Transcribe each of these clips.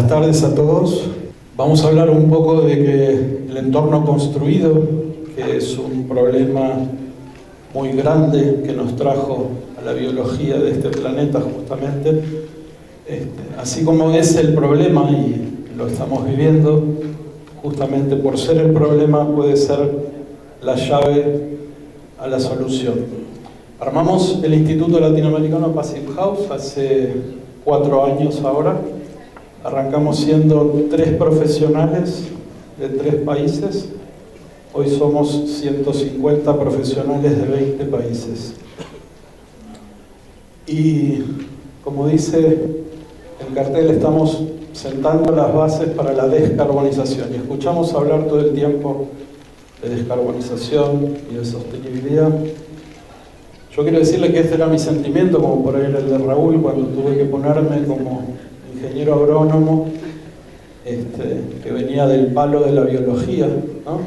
Buenas tardes a todos. Vamos a hablar un poco de que el entorno construido, que es un problema muy grande que nos trajo a la biología de este planeta justamente, así como es el problema y lo estamos viviendo, justamente por ser el problema puede ser la llave a la solución. Armamos el Instituto Latinoamericano Passive House hace 4 años ahora. Arrancamos siendo 3 profesionales de 3 países. Hoy somos 150 profesionales de 20 países. Y como dice el cartel, estamos sentando las bases para la descarbonización. Y escuchamos hablar todo el tiempo de descarbonización y de sostenibilidad. Yo quiero decirle que este era mi sentimiento, como por ahí era el de Raúl, cuando tuve que ponerme como ingeniero agrónomo, que venía del palo de la biología, ¿no?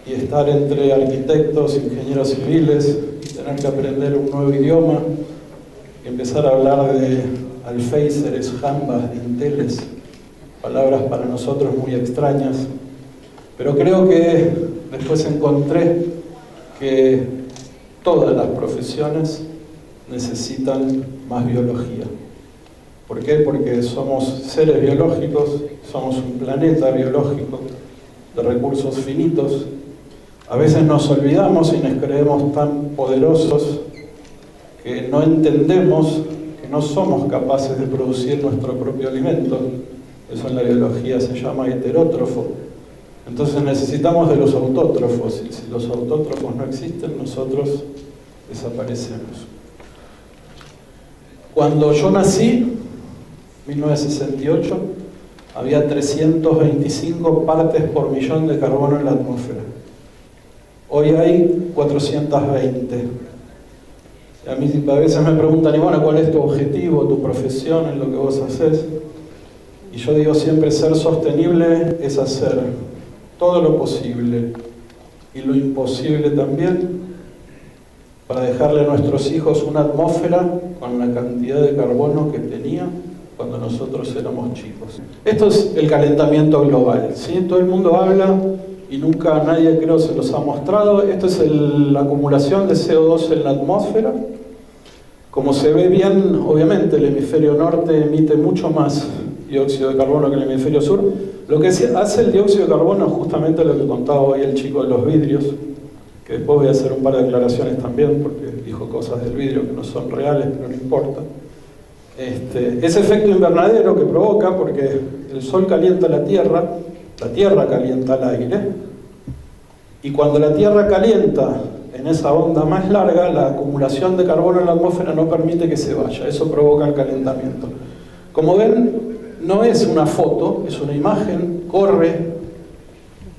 Y estar entre arquitectos, ingenieros civiles, y tener que aprender un nuevo idioma, y empezar a hablar de alféizeres, jambas, dinteles, palabras para nosotros muy extrañas. Pero creo que después encontré que todas las profesiones necesitan más biología. ¿Por qué? Porque somos seres biológicos, somos un planeta biológico de recursos finitos. A veces nos olvidamos y nos creemos tan poderosos que no entendemos que no somos capaces de producir nuestro propio alimento. Eso en la biología se llama heterótrofo. Entonces necesitamos de los autótrofos, y si los autótrofos no existen, nosotros desaparecemos. Cuando yo nací, 1968, había 325 partes por millón de carbono en la atmósfera. Hoy hay 420. A mí a veces me preguntan, y bueno, ¿cuál es tu objetivo, tu profesión, en lo que vos haces? Y yo digo siempre, ser sostenible es hacer todo lo posible y lo imposible también para dejarle a nuestros hijos una atmósfera con la cantidad de carbono que tenía cuando nosotros éramos chicos. Esto es el calentamiento global, ¿sí? Todo el mundo habla y nunca nadie, creo, se los ha mostrado. Esto es la acumulación de CO2 en la atmósfera. Como se ve bien, obviamente el hemisferio norte emite mucho más dióxido de carbono que el hemisferio sur. Lo que hace el dióxido de carbono es justamente lo que contaba hoy el chico de los vidrios, que después voy a hacer un par de aclaraciones también, porque dijo cosas del vidrio que no son reales, pero no importa. Ese efecto invernadero que provoca, porque el sol calienta la tierra calienta el aire, y cuando la tierra calienta en esa onda más larga, la acumulación de carbono en la atmósfera no permite que se vaya, eso provoca el calentamiento. Como ven, no es una foto, es una imagen, corre,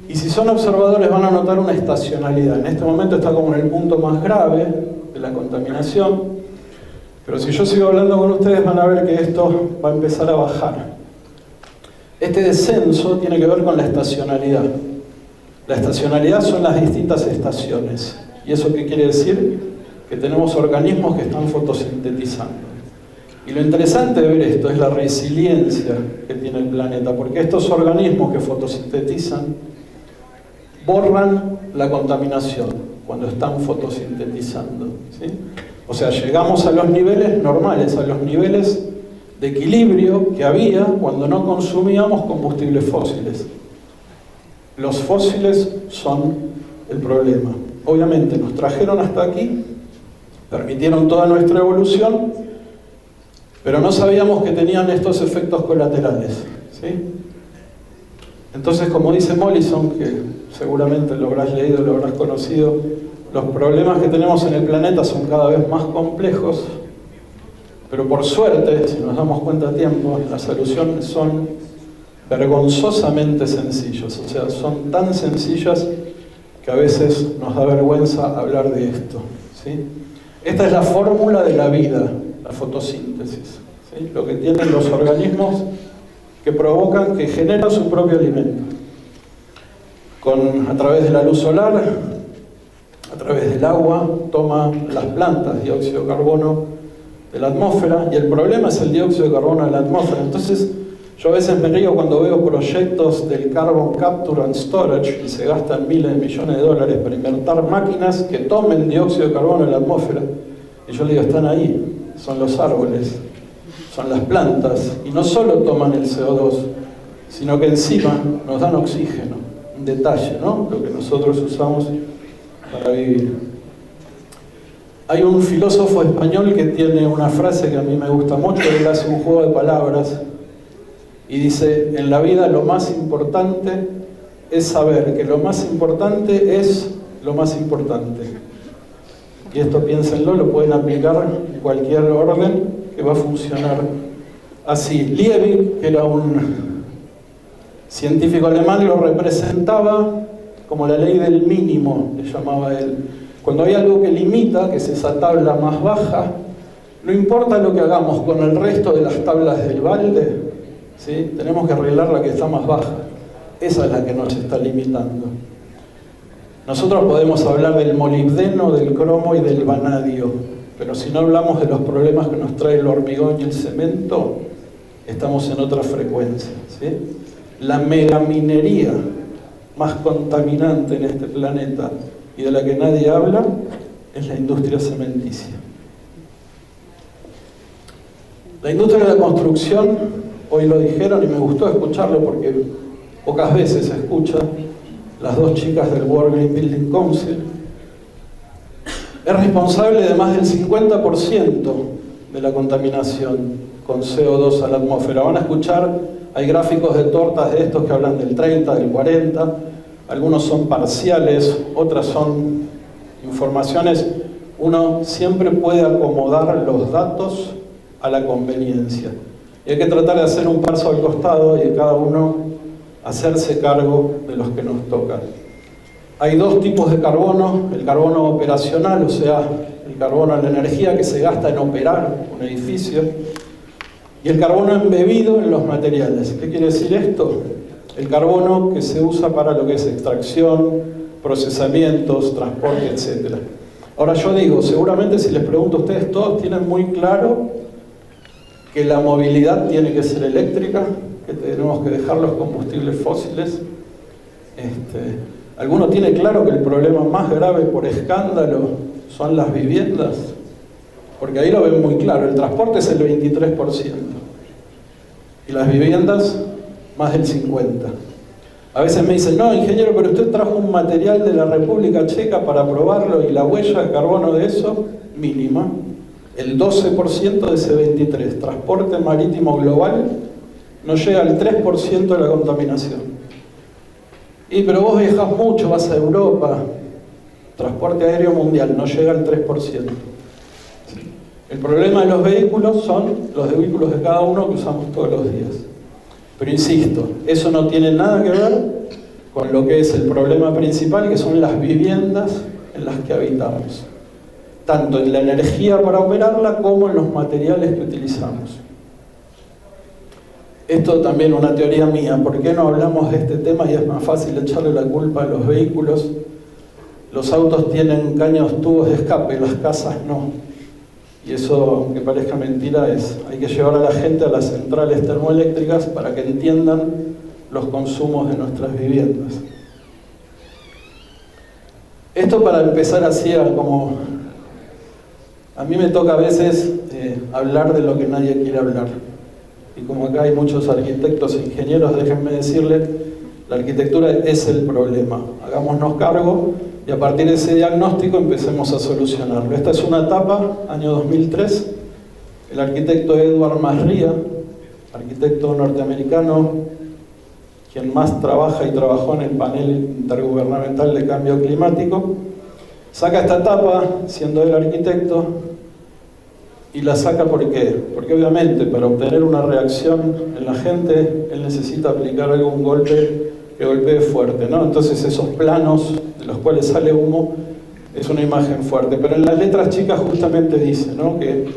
y si son observadores van a notar una estacionalidad. En este momento está como en el punto más grave de la contaminación, pero si yo sigo hablando con ustedes van a ver que esto va a empezar a bajar. Este descenso tiene que ver con la estacionalidad. La estacionalidad son las distintas estaciones. ¿Y eso qué quiere decir? Que tenemos organismos que están fotosintetizando. Y lo interesante de ver esto es la resiliencia que tiene el planeta, porque estos organismos que fotosintetizan borran la contaminación cuando están fotosintetizando, ¿sí? O sea, llegamos a los niveles normales, a los niveles de equilibrio que había cuando no consumíamos combustibles fósiles. Los fósiles son el problema. Obviamente nos trajeron hasta aquí, permitieron toda nuestra evolución, pero no sabíamos que tenían estos efectos colaterales, ¿sí? Entonces, como dice Mollison, que seguramente lo habrás leído, lo habrás conocido, los problemas que tenemos en el planeta son cada vez más complejos, pero por suerte, si nos damos cuenta a tiempo, las soluciones son vergonzosamente sencillas, o sea, son tan sencillas que a veces nos da vergüenza hablar de esto, ¿sí? Esta es la fórmula de la vida, la fotosíntesis, ¿sí? Lo que tienen los organismos que provocan, que generan su propio alimento. A través de la luz solar, a través del agua, toma las plantas dióxido de carbono de la atmósfera, y el problema es el dióxido de carbono de la atmósfera. Entonces, Yo a veces me río cuando veo proyectos del Carbon Capture and Storage y se gastan miles de millones de dólares para inventar máquinas que tomen dióxido de carbono en la atmósfera. Y yo le digo, están ahí, son los árboles, son las plantas, y no solo toman el CO2, sino que encima nos dan oxígeno. Un detalle, ¿no? Lo que nosotros usamos para vivir. Hay un filósofo español que tiene una frase que a mí me gusta mucho, él hace un juego de palabras y dice, en la vida lo más importante es saber que lo más importante es lo más importante. Y esto piénsenlo, lo pueden aplicar en cualquier orden que va a funcionar así. Liebig, que era un científico alemán, lo representaba como la ley del mínimo, le llamaba él. Cuando hay algo que limita, que es esa tabla más baja, no importa lo que hagamos con el resto de las tablas del balde, ¿sí? Tenemos que arreglar la que está más baja. Esa es la que nos está limitando. Nosotros podemos hablar del molibdeno, del cromo y del vanadio, pero si no hablamos de los problemas que nos trae el hormigón y el cemento, estamos en otra frecuencia, ¿sí? La megaminería más contaminante en este planeta y de la que nadie habla es la industria cementicia. La industria de la construcción, hoy lo dijeron y me gustó escucharlo porque pocas veces se escucha, las dos chicas del World Green Building Council, es responsable de más del 50% de la contaminación con CO2 a la atmósfera. Van a escuchar, hay gráficos de tortas de estos que hablan del 30, del 40, algunos son parciales, otras son informaciones. Uno siempre puede acomodar los datos a la conveniencia. Y hay que tratar de hacer un paso al costado y de cada uno hacerse cargo de los que nos tocan. Hay dos tipos de carbono, el carbono operacional, o sea, el carbono en la energía que se gasta en operar un edificio, y el carbono embebido en los materiales. ¿Qué quiere decir esto? El carbono que se usa para lo que es extracción, procesamientos, transporte, etc. Ahora yo digo, seguramente si les pregunto a ustedes, todos tienen muy claro que la movilidad tiene que ser eléctrica, que tenemos que dejar los combustibles fósiles. ¿Alguno tiene claro que el problema más grave por escándalo son las viviendas? Porque ahí lo ven muy claro, el transporte es el 23% y las viviendas más del 50%. A veces me dicen, no, ingeniero, pero usted trajo un material de la República Checa para probarlo y la huella de carbono de eso, mínima. El 12% de ese 23%, transporte marítimo global, no llega al 3% de la contaminación. Y pero vos viajas mucho, vas a Europa, transporte aéreo mundial, no llega al 3%. El problema de los vehículos son los vehículos de cada uno que usamos todos los días. Pero insisto, eso no tiene nada que ver con lo que es el problema principal, que son las viviendas en las que habitamos. Tanto en la energía para operarla como en los materiales que utilizamos. Esto también es una teoría mía. ¿Por qué no hablamos de este tema y es más fácil echarle la culpa a los vehículos? Los autos tienen caños, tubos de escape, las casas no. Y eso, aunque parezca mentira, hay que llevar a la gente a las centrales termoeléctricas para que entiendan los consumos de nuestras viviendas. Esto para empezar así, como a mí me toca a veces hablar de lo que nadie quiere hablar. Y como acá hay muchos arquitectos e ingenieros, déjenme decirles, la arquitectura es el problema. Hagámonos cargo y a partir de ese diagnóstico empecemos a solucionarlo. Esta es una etapa, año 2003. El arquitecto Edward Masria, arquitecto norteamericano, quien más trabaja y trabajó en el panel intergubernamental de cambio climático, saca esta etapa, siendo él arquitecto, y la saca ¿por qué? Porque obviamente para obtener una reacción en la gente, él necesita aplicar algún golpe que golpee fuerte, ¿no? Entonces esos planos de los cuales sale humo es una imagen fuerte. Pero en las letras chicas justamente dice, ¿no?, que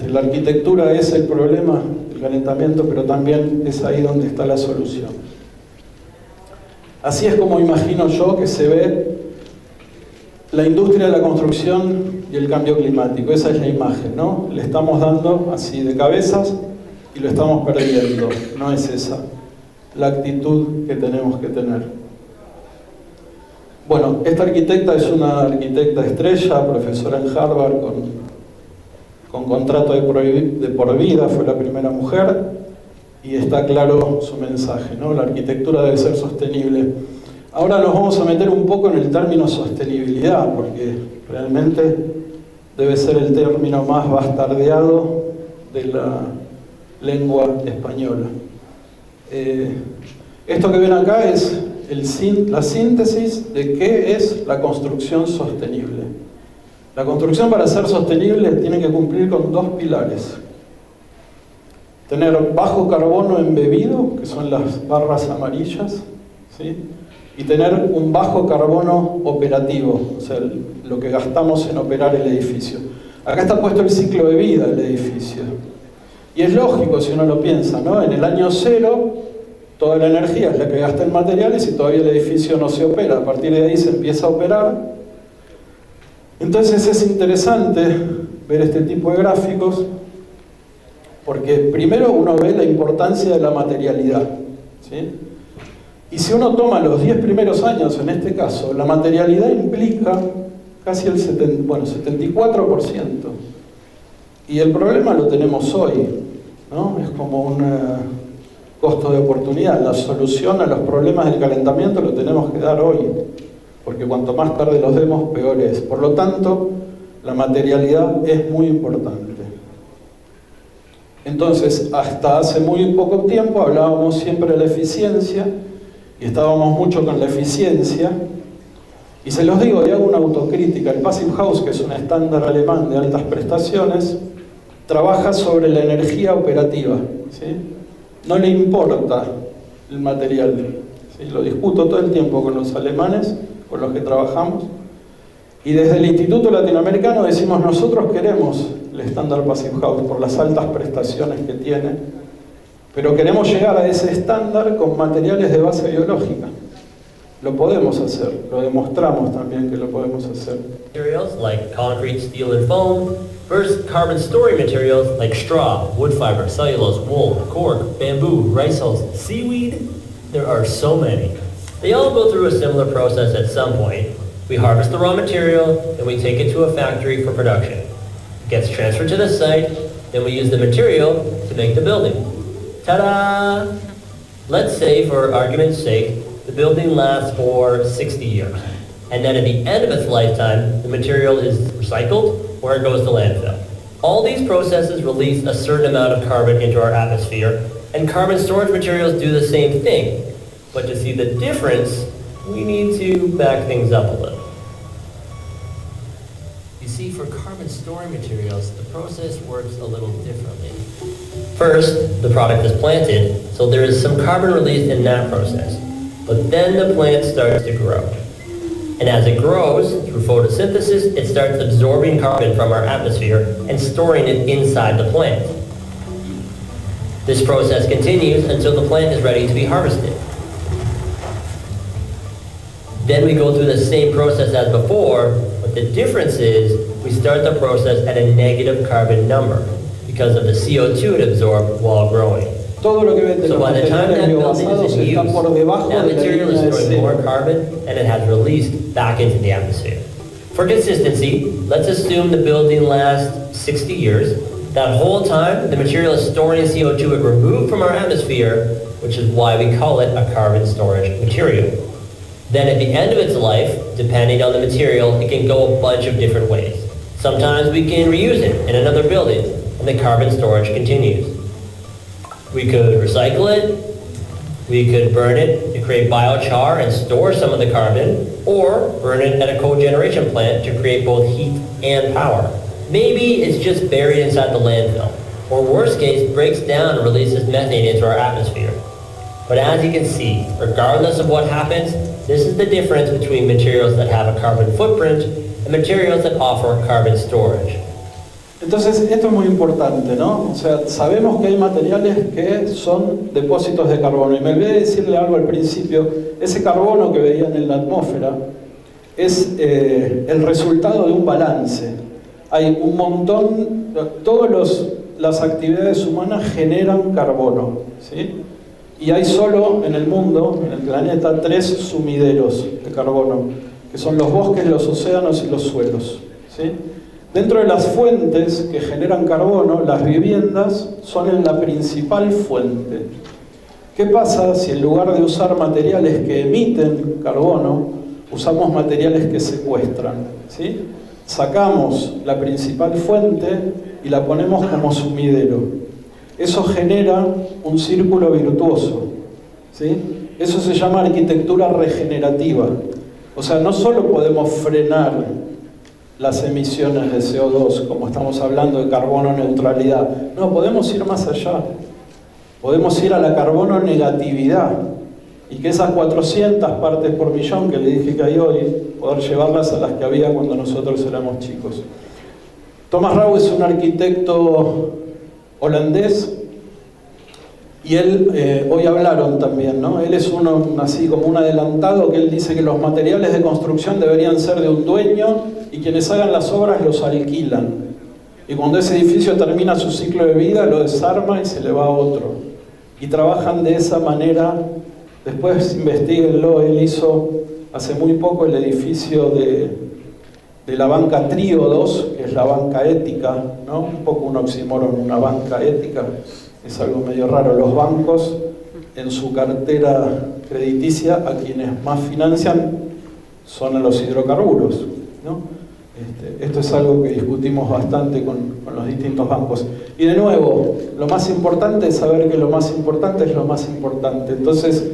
la arquitectura es el problema del calentamiento, pero también es ahí donde está la solución. Así es como imagino yo que se ve la industria de la construcción y el cambio climático. Esa es la imagen, ¿no? Le estamos dando así de cabezas y lo estamos perdiendo. No es esa la actitud que tenemos que tener. Bueno, esta arquitecta es una arquitecta estrella, profesora en Harvard con contrato de por vida, fue la primera mujer, y está claro su mensaje, ¿no? La arquitectura debe ser sostenible. Ahora nos vamos a meter un poco en el término sostenibilidad, porque realmente debe ser el término más bastardeado de la lengua española. Esto que ven acá es la síntesis de qué es la construcción sostenible. La construcción, para ser sostenible, tiene que cumplir con dos pilares. Tener bajo carbono embebido, que son las barras amarillas, ¿sí? Y tener un bajo carbono operativo, o sea, lo que gastamos en operar el edificio. Acá está puesto el ciclo de vida del edificio. Y es lógico si uno lo piensa, ¿no? En el año cero, toda la energía es la que gasta en materiales y todavía el edificio no se opera. A partir de ahí se empieza a operar. Entonces es interesante ver este tipo de gráficos, porque primero uno ve la importancia de la materialidad, ¿sí? Y si uno toma los 10 primeros años, en este caso, la materialidad implica casi el 74%. Y el problema lo tenemos hoy, ¿no? Es como un costo de oportunidad. La solución a los problemas del calentamiento lo tenemos que dar hoy, porque cuanto más tarde los demos, peor es. Por lo tanto, la materialidad es muy importante. Entonces, hasta hace muy poco tiempo hablábamos siempre de la eficiencia, y estábamos mucho con la eficiencia, y se los digo y hago una autocrítica. El Passive House, que es un estándar alemán de altas prestaciones, trabaja sobre la energía operativa, ¿sí? No le importa el material, ¿sí? Lo discuto todo el tiempo con los alemanes con los que trabajamos, y desde el Instituto Latinoamericano decimos: nosotros queremos el estándar Passive House por las altas prestaciones que tiene, pero queremos llegar a ese estándar con materiales de base biológica. Lo podemos hacer, lo demostramos también que lo podemos hacer. Materials like concrete, steel, and foam versus carbon storing materials like straw, wood fiber, cellulose, wool, cork, bamboo, rice hulls, seaweed. There are so many. They all go through a similar process at some point. We harvest the raw material and we take it to a factory for production. It gets transferred to the site, then we use the material to make the building. Ta-da! Let's say, for argument's sake, the building lasts for 60 years. And then at the end of its lifetime, the material is recycled or it goes to landfill. All these processes release a certain amount of carbon into our atmosphere, and carbon storage materials do the same thing. But to see the difference, we need to back things up a little. You see, for carbon storing materials, the process works a little differently. First, the product is planted, so there is some carbon released in that process. But then the plant starts to grow. And as it grows, through photosynthesis, it starts absorbing carbon from our atmosphere and storing it inside the plant. This process continues until the plant is ready to be harvested. Then we go through the same process as before, but the difference is we start the process at a negative carbon number because of the CO2 it absorbed while growing. Todo lo que ven de So los by the time materiales that building biobasados is in está por use, debajo that de la material línea is de storing more cero. carbon and it has released back into the atmosphere. For consistency, let's assume the building lasts 60 years. That whole time, the material is storing CO2 it removed from our atmosphere, which is why we call it a carbon storage material. Then at the end of its life, depending on the material, it can go a bunch of different ways. Sometimes we can reuse it in another building, and the carbon storage continues. We could recycle it, we could burn it to create biochar and store some of the carbon, or burn it at a cogeneration plant to create both heat and power. Maybe it's just buried inside the landfill, or worst case, breaks down and releases methane into our atmosphere. But as you can see, regardless of what happens, this is the difference between materials that have a carbon footprint and materials that offer carbon storage. Entonces, esto es muy importante, ¿no? O sea, sabemos que hay materiales que son depósitos de carbono. Y me olvidé de decirle algo al principio. Ese carbono que veían en la atmósfera es el resultado de un balance. Hay un montón, todos los las actividades humanas generan carbono, ¿sí? Y hay solo en el mundo, en el planeta, 3 sumideros de carbono, que son los bosques, los océanos y los suelos, ¿sí? Dentro de las fuentes que generan carbono, las viviendas son la principal fuente. ¿Qué pasa si en lugar de usar materiales que emiten carbono, usamos materiales que secuestran, ¿sí? Sacamos la principal fuente y la ponemos como sumidero. Eso genera un círculo virtuoso, ¿sí? Eso se llama arquitectura regenerativa. O sea, no solo podemos frenar las emisiones de CO2, como estamos hablando de carbono neutralidad, no, podemos ir más allá. Podemos ir a la carbono negatividad y que esas 400 partes por millón que le dije que hay hoy, poder llevarlas a las que había cuando nosotros éramos chicos. Thomas Rau es un arquitecto holandés y él, hoy hablaron también, ¿no? Él es uno así como un adelantado que él dice que los materiales de construcción deberían ser de un dueño y quienes hagan las obras los alquilan. Y cuando ese edificio termina su ciclo de vida lo desarma y se le va a otro. Y trabajan de esa manera. Después investiguenlo, él hizo hace muy poco el edificio de la banca Tríodos, que es la banca ética, ¿no? Un poco un oxímoron, una banca ética, es algo medio raro. Los bancos en su cartera crediticia a quienes más financian son a los hidrocarburos, ¿no? Esto es algo que discutimos bastante con los distintos bancos. Y de nuevo, lo más importante es saber que lo más importante es lo más importante. Entonces,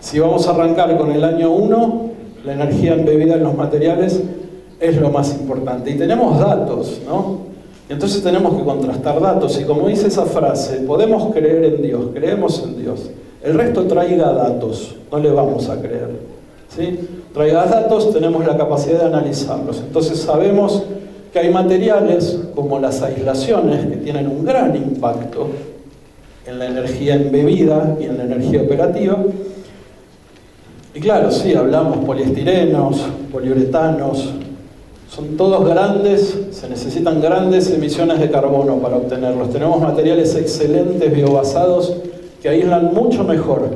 si vamos a arrancar con el año 1, la energía embebida en los materiales es lo más importante. Y tenemos datos, ¿no? Entonces tenemos que contrastar datos. Y como dice esa frase, podemos creer en Dios, creemos en Dios. El resto traiga datos, no le vamos a creer, ¿sí? Traiga datos, tenemos la capacidad de analizarlos. Entonces sabemos que hay materiales como las aislaciones que tienen un gran impacto en la energía embebida y en la energía operativa. Y claro, sí, hablamos poliestirenos, poliuretanos, son todos grandes, se necesitan grandes emisiones de carbono para obtenerlos. Tenemos materiales excelentes biobasados que aíslan mucho mejor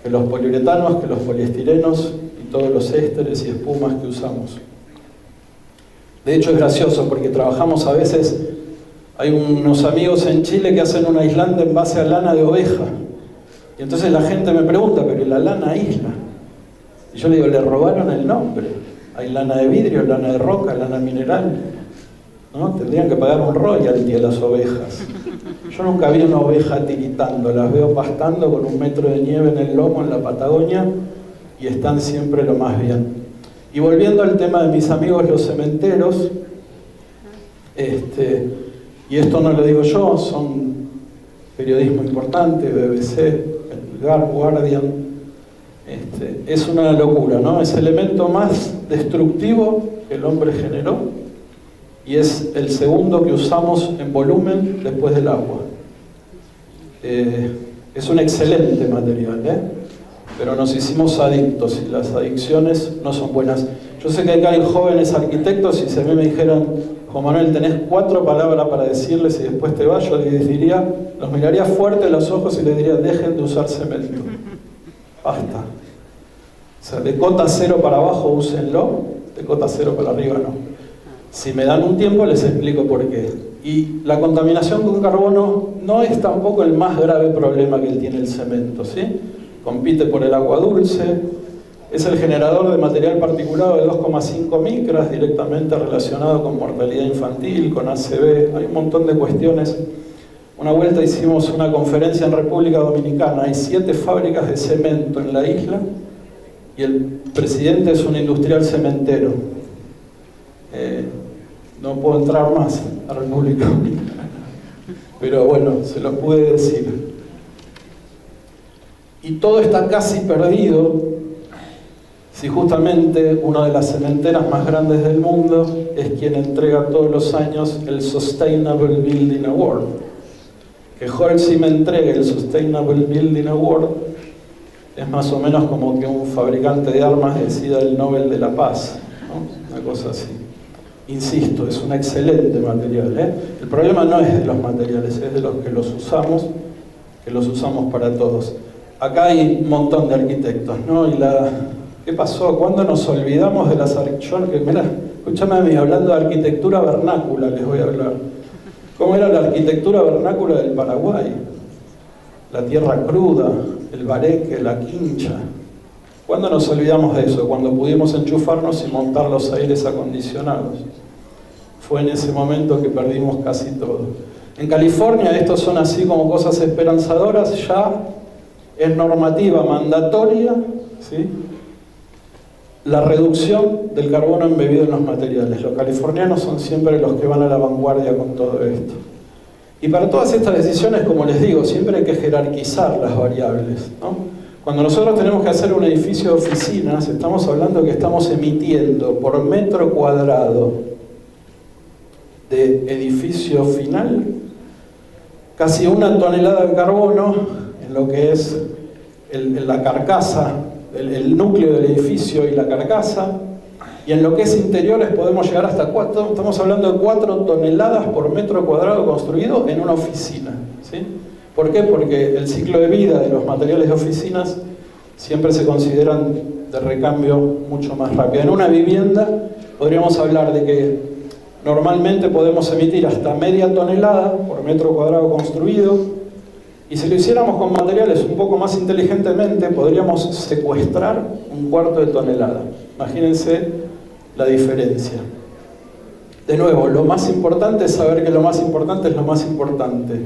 que los poliuretanos, que los poliestirenos y todos los ésteres y espumas que usamos. De hecho es gracioso porque trabajamos a veces, hay unos amigos en Chile que hacen un aislante en base a lana de oveja. Y entonces la gente me pregunta, pero ¿la lana aísla? Y yo le digo, le robaron el nombre. Hay lana de vidrio, lana de roca, lana mineral, ¿no? Tendrían que pagar un royalty a las ovejas. Yo nunca vi una oveja tiritando, las veo pastando con 1 metro de nieve en el lomo en la Patagonia y están siempre lo más bien. Y volviendo al tema de mis amigos los cementeros, y esto no lo digo yo, son periodismo importante, BBC, el Guardian, es una locura, ¿no? Es el elemento más destructivo que el hombre generó y es el segundo que usamos en volumen después del agua. Es un excelente material, pero nos hicimos adictos y las adicciones no son buenas. Yo sé que acá hay jóvenes arquitectos y si a mí me dijeran, Juan Manuel, tenés 4 palabras para decirles y después te vas, yo les diría, los miraría fuerte en los ojos y les diría, dejen de usar cemento. Basta. O sea, de cota 0 para abajo úsenlo, de cota 0 para arriba no. Si me dan un tiempo les explico por qué. Y la contaminación con carbono no es tampoco el más grave problema que tiene el cemento, ¿sí? Compite por el agua dulce, es el generador de material particulado de 2,5 micras directamente relacionado con mortalidad infantil, con ACV, hay un montón de cuestiones. Una vuelta hicimos una conferencia en República Dominicana, hay 7 fábricas de cemento en la isla y el presidente es un industrial cementero. No puedo entrar más a República Dominicana, pero bueno, se lo pude decir. Y todo está casi perdido si justamente una de las cementeras más grandes del mundo es quien entrega todos los años el Sustainable Building Award. Que Holcim entregue el Sustainable Building Award es más o menos como que un fabricante de armas decida el Nobel de la Paz, ¿no? Una cosa así. Insisto, es un excelente material, ¿eh? El problema no es de los materiales, es de los que los usamos para todos. Acá hay un montón de arquitectos, ¿no? ¿Qué pasó? ¿Cuándo nos olvidamos de las arquitecturas? Mirá, escúchame a mí, hablando de arquitectura vernácula les voy a hablar. ¿Cómo era la arquitectura vernácula del Paraguay? La tierra cruda, el bareque, la quincha. ¿Cuándo nos olvidamos de eso? Cuando pudimos enchufarnos y montar los aires acondicionados. Fue en ese momento que perdimos casi todo. En California, estos son así como cosas esperanzadoras, ya es normativa mandatoria, ¿sí?, la reducción del carbono embebido en los materiales. Los californianos son siempre los que van a la vanguardia con todo esto. Y para todas estas decisiones, como les digo, siempre hay que jerarquizar las variables, ¿no? Cuando nosotros tenemos que hacer un edificio de oficinas, estamos hablando que estamos emitiendo por metro cuadrado de edificio final casi 1 tonelada de carbono en lo que es la carcasa, el núcleo del edificio y la carcasa, y en lo que es interiores podemos llegar hasta 4, estamos hablando de 4 toneladas por metro cuadrado construido en una oficina, ¿sí? ¿Por qué? Porque el ciclo de vida de los materiales de oficinas siempre se consideran de recambio mucho más rápido. En una vivienda podríamos hablar de que normalmente podemos emitir hasta media tonelada por metro cuadrado construido, y si lo hiciéramos con materiales un poco más inteligentemente, podríamos secuestrar 1/4 de tonelada. Imagínense la diferencia. De nuevo, lo más importante es saber que lo más importante es lo más importante.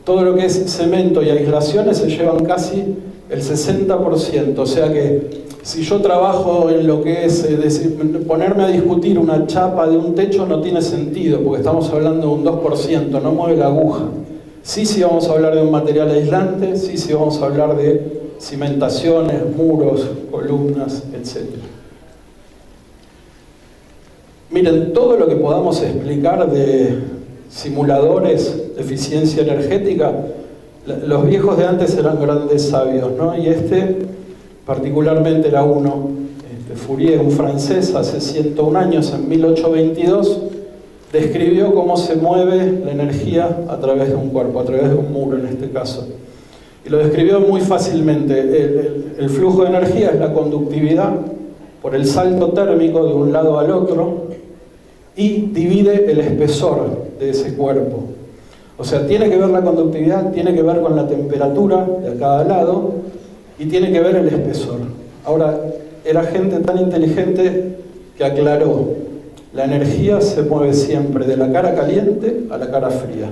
Todo lo que es cemento y aislaciones se llevan casi el 60%, o sea que si yo trabajo en lo que es ponerme a discutir una chapa de un techo no tiene sentido, porque estamos hablando de un 2%, no mueve la aguja. Sí vamos a hablar de un material aislante, sí vamos a hablar de cimentaciones, muros, columnas, etc. Miren, todo lo que podamos explicar de simuladores de eficiencia energética, los viejos de antes eran grandes sabios, ¿no? Y particularmente era uno, Fourier, un francés, hace 101 años, en 1822, describió cómo se mueve la energía a través de un cuerpo, a través de un muro en este caso. Y lo describió muy fácilmente. El flujo de energía es la conductividad por el salto térmico de un lado al otro y divide el espesor de ese cuerpo. O sea, tiene que ver la conductividad, tiene que ver con la temperatura de a cada lado y tiene que ver el espesor. Ahora, era gente tan inteligente que aclaró: la energía se mueve siempre de la cara caliente a la cara fría.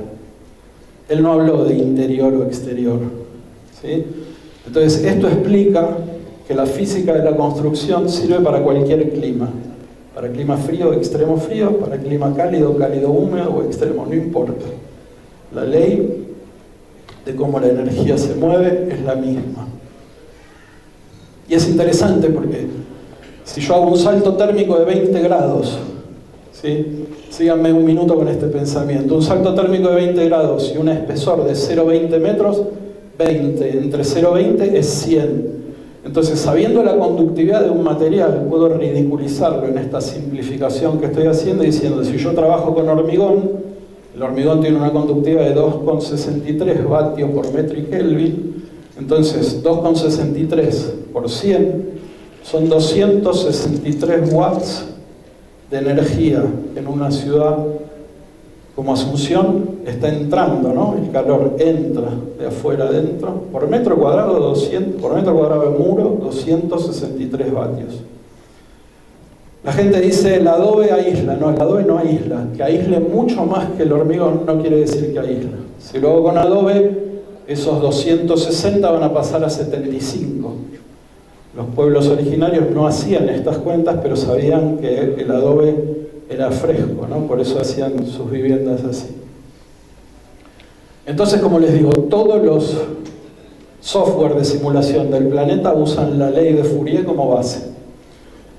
Él no habló de interior o exterior, ¿sí? Entonces, esto explica que la física de la construcción sirve para cualquier clima. Para clima frío, extremo frío, para clima cálido, cálido húmedo o extremo, no importa. La ley de cómo la energía se mueve es la misma. Y es interesante porque si yo hago un salto térmico de 20 grados, ¿sí? Síganme un minuto con este pensamiento. Un salto térmico de 20 grados y un espesor de 0,20 metros, 20. Entre 0,20 es 100. Entonces, sabiendo la conductividad de un material, puedo ridiculizarlo en esta simplificación que estoy haciendo, diciendo: si yo trabajo con hormigón, el hormigón tiene una conductividad de 2,63 vatios por metro y Kelvin. Entonces, 2,63 por 100 son 263 watts de energía en una ciudad como Asunción. Está entrando, ¿no? El calor entra de afuera adentro. Por metro cuadrado de muro, 263 vatios. La gente dice: el adobe aísla. No, el adobe no aísla. Que aísle mucho más que el hormigón no quiere decir que aísla. Si lo hago con adobe, esos 260 van a pasar a 75. Los pueblos originarios no hacían estas cuentas, pero sabían que el adobe era fresco, ¿no? Por eso hacían sus viviendas así. Entonces, como les digo, todos los software de simulación del planeta usan la ley de Fourier como base.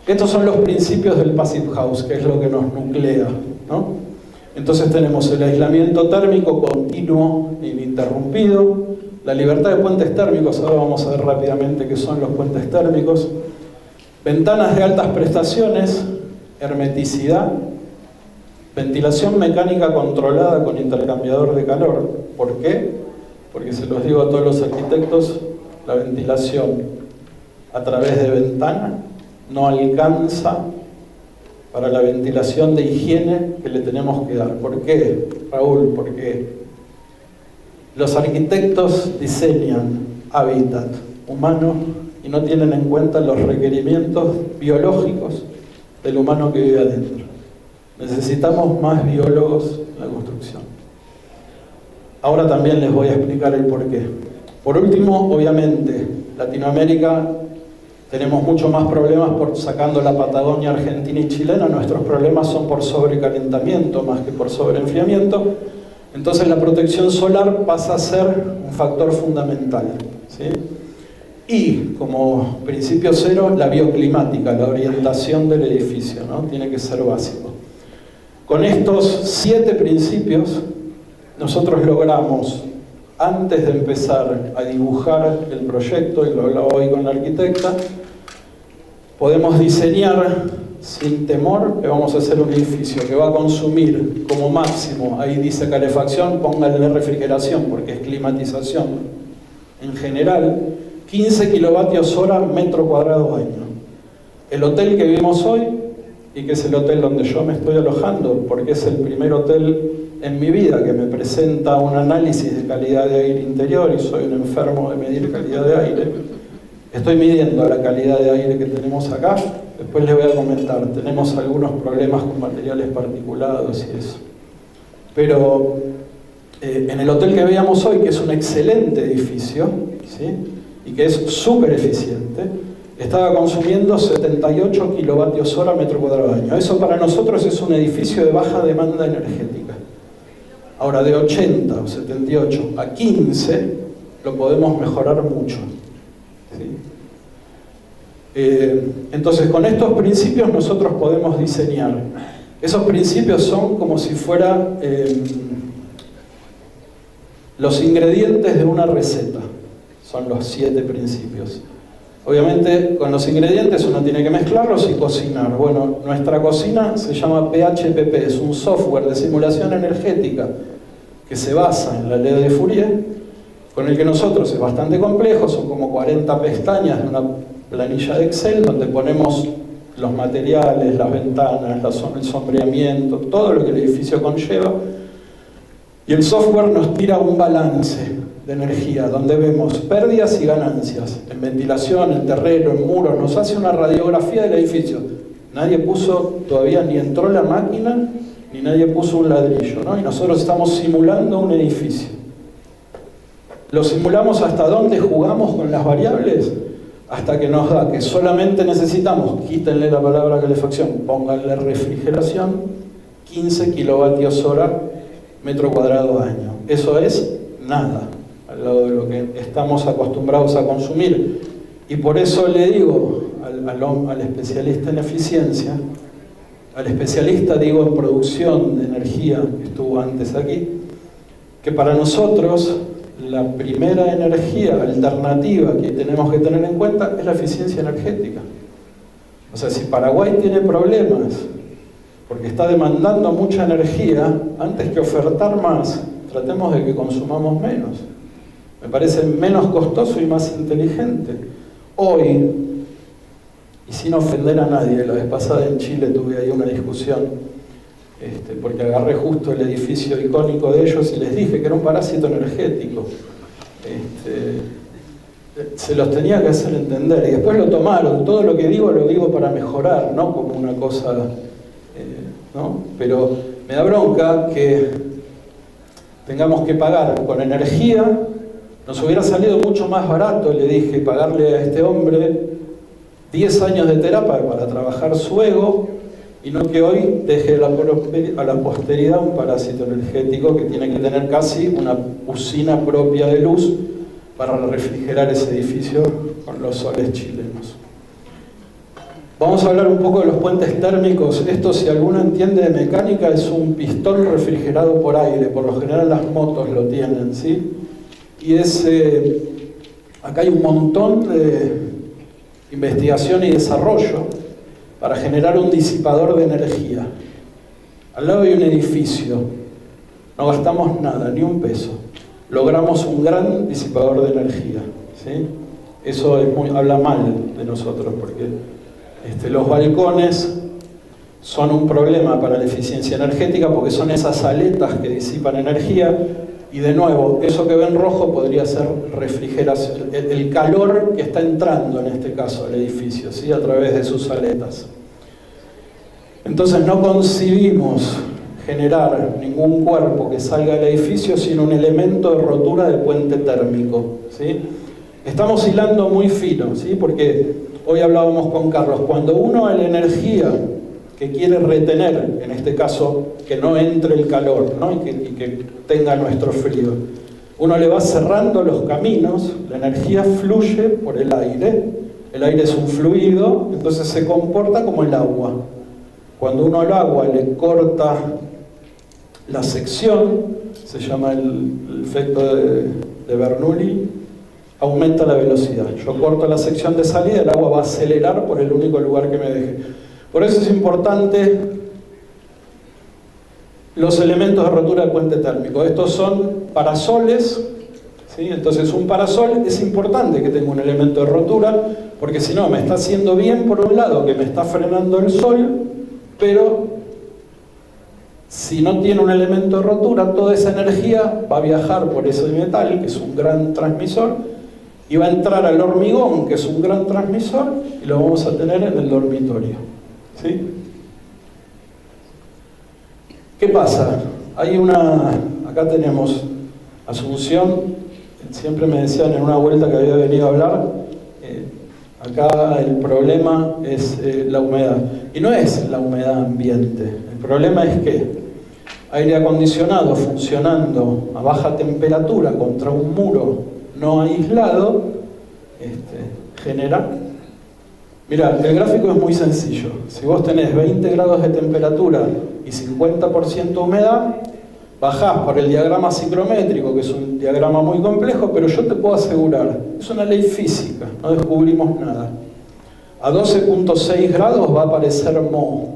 Estos son los principios del Passive House, que es lo que nos nuclea, ¿no? Entonces tenemos el aislamiento térmico continuo e ininterrumpido, la libertad de puentes térmicos, ahora vamos a ver rápidamente qué son los puentes térmicos, ventanas de altas prestaciones, hermeticidad, Ventilación mecánica controlada con intercambiador de calor. ¿Por qué? Porque se los digo a todos los arquitectos, la ventilación a través de ventana no alcanza para la ventilación de higiene que le tenemos que dar. ¿Por qué, Raúl? Porque los arquitectos diseñan hábitat humano y no tienen en cuenta los requerimientos biológicos del humano que vive adentro. Necesitamos más biólogos en la construcción. Ahora también les voy a explicar el porqué. Por último, obviamente, Latinoamérica tenemos mucho más problemas por sacando la Patagonia argentina y chilena. Nuestros problemas son por sobrecalentamiento más que por sobreenfriamiento. Entonces la protección solar pasa a ser un factor fundamental, ¿sí? Y como principio cero, la bioclimática, la orientación del edificio, ¿no? Tiene que ser básico. Con estos 7 principios, nosotros logramos, antes de empezar a dibujar el proyecto, y lo hablaba hoy con la arquitecta, podemos diseñar sin temor que vamos a hacer un edificio que va a consumir como máximo, ahí dice calefacción, pónganle refrigeración porque es climatización en general, 15 kilovatios hora metro cuadrado año. El hotel que vimos hoy, y que es el hotel donde yo me estoy alojando, porque es el primer hotel en mi vida que me presenta un análisis de calidad de aire interior y soy un enfermo de medir calidad de aire. Estoy midiendo la calidad de aire que tenemos acá, después les voy a comentar, tenemos algunos problemas con materiales particulados y eso. Pero en el hotel que veíamos hoy, que es un excelente edificio, ¿sí? Y que es súper eficiente, estaba consumiendo 78 kilovatios hora metro cuadrado año. Eso para nosotros es un edificio de baja demanda energética. Ahora, de 80 o 78 a 15 lo podemos mejorar mucho, ¿sí? Entonces, con estos principios nosotros podemos diseñar. Esos principios son como si fuera los ingredientes de una receta. Son los 7 principios. Obviamente, con los ingredientes uno tiene que mezclarlos y cocinar. Bueno, nuestra cocina se llama PHPP, es un software de simulación energética que se basa en la ley de Fourier, con el que nosotros es bastante complejo, son como 40 pestañas de una planilla de Excel donde ponemos los materiales, las ventanas, el sombreamiento, todo lo que el edificio conlleva, y el software nos tira un balance de energía, donde vemos pérdidas y ganancias, en ventilación, en terreno, en muros, nos hace una radiografía del edificio. Nadie puso, todavía ni entró la máquina, ni nadie puso un ladrillo, ¿no? Y nosotros estamos simulando un edificio. Lo simulamos hasta dónde jugamos con las variables, hasta que nos da que solamente necesitamos, quítenle la palabra calefacción, pónganle refrigeración, 15 kilovatios hora metro cuadrado año. Eso es nada al lado de lo que estamos acostumbrados a consumir. Y por eso le digo al especialista en eficiencia, al especialista digo en producción de energía, que estuvo antes aquí, que para nosotros la primera energía alternativa que tenemos que tener en cuenta es la eficiencia energética. O sea, si Paraguay tiene problemas porque está demandando mucha energía, antes que ofertar más, tratemos de que consumamos menos. Me parece menos costoso y más inteligente. Hoy, y sin ofender a nadie, la vez pasada en Chile tuve ahí una discusión, porque agarré justo el edificio icónico de ellos y les dije que era un parásito energético. Se los tenía que hacer entender y después lo tomaron. Todo lo que digo lo digo para mejorar, no como una cosa, ¿no? Pero me da bronca que tengamos que pagar con energía. Nos hubiera salido mucho más barato, le dije, pagarle a este hombre 10 años de terapia para trabajar su ego y no que hoy deje a la posteridad un parásito energético que tiene que tener casi una usina propia de luz para refrigerar ese edificio con los soles chilenos. Vamos a hablar un poco de los puentes térmicos. Esto, si alguno entiende de mecánica, es un pistón refrigerado por aire. Por lo general las motos lo tienen, ¿sí? Y acá hay un montón de investigación y desarrollo para generar un disipador de energía. Al lado hay un edificio, no gastamos nada, ni un peso. Logramos un gran disipador de energía, ¿sí? Eso habla mal de nosotros, porque los balcones son un problema para la eficiencia energética, porque son esas aletas que disipan energía, y de nuevo, eso que ven rojo podría ser refrigeración, el calor que está entrando en este caso al edificio, ¿sí? A través de sus aletas. Entonces no concibimos generar ningún cuerpo que salga del edificio sin un elemento de rotura del puente térmico, ¿sí? Estamos hilando muy fino, ¿sí? Porque hoy hablábamos con Carlos, cuando uno a la energía que quiere retener, en este caso, que no entre el calor, ¿no? y que tenga nuestro frío, uno le va cerrando los caminos, la energía fluye por el aire es un fluido, entonces se comporta como el agua. Cuando uno al agua le corta la sección, se llama el efecto de Bernoulli, aumenta la velocidad. Yo corto la sección de salida, el agua va a acelerar por el único lugar que me deje. Por eso es importante los elementos de rotura del puente térmico. Estos son parasoles, ¿sí? Entonces un parasol es importante que tenga un elemento de rotura, porque si no me está haciendo bien por un lado, que me está frenando el sol, pero si no tiene un elemento de rotura, toda esa energía va a viajar por ese metal, que es un gran transmisor, y va a entrar al hormigón, que es un gran transmisor, y lo vamos a tener en el dormitorio, ¿sí? ¿Qué pasa? Acá tenemos Asunción, siempre me decían en una vuelta que había venido a hablar, acá el problema es la humedad. Y no es la humedad ambiente, el problema es que aire acondicionado funcionando a baja temperatura contra un muro no aislado, genera... Mira, el gráfico es muy sencillo. Si vos tenés 20 grados de temperatura y 50% humedad, bajás por el diagrama ciclométrico, que es un diagrama muy complejo, pero yo te puedo asegurar, es una ley física, no descubrimos nada. A 12.6 grados va a aparecer moho,